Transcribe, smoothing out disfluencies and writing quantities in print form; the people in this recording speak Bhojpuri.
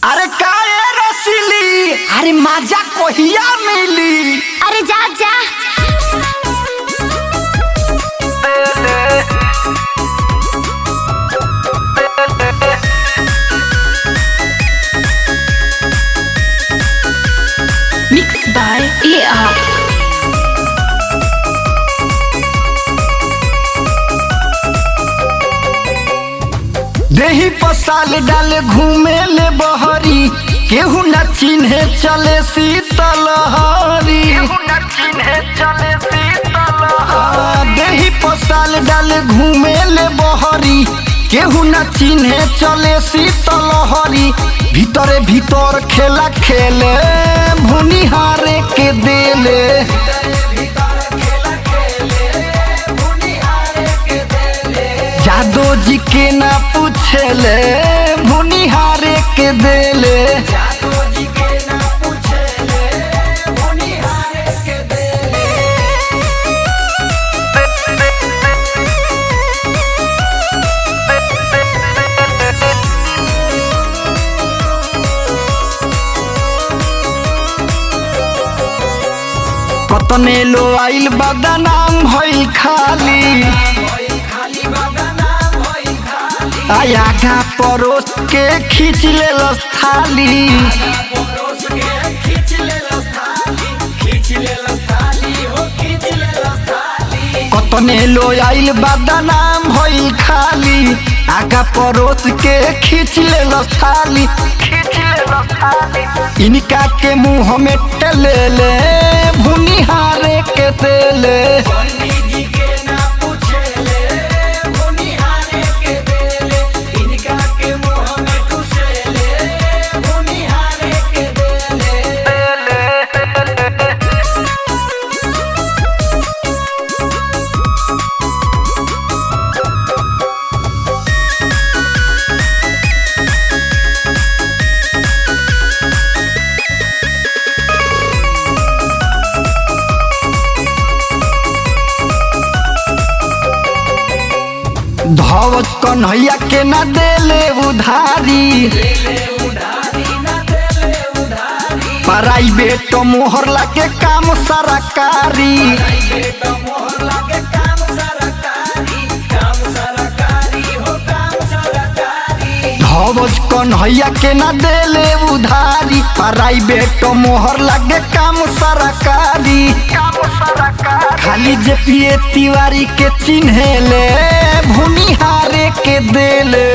अरे काहे रसीली, अरे मजा कोहिया मिली। अरे जा जा मिक्स बाय AR। देही पसाल डाले घूमे ले बहरी, केहू न चिन्हे चले शीतलहरी। देही पसाल डाले घूमे ले बहरी, केहू न चिन्हे चले शीतलहरी। भीतरे भीतर खेला खेले भुनिहारे के देले। जादो जी के ना पूछले भुनिहारे के देले। कतने लो आइल बदनाम भइल खाली, आया गा परोस के खींच ले थाली। कतने लो आइल बदनाम भइल खाली, आगा परोस के खींच ले थाली। इनका के मुंह में टले ले भुनिहारे के तेले। धवत कन्हैया के न देले उधारी, प्राइवेट मोहर लागे काम सरकारी। धवत कन्हैया के न देले उधारी, प्राइवेट मोहर लागे काम सरकारी। खाली जे पिए तिवारी के चिन्हेले भुनिहारे के देले।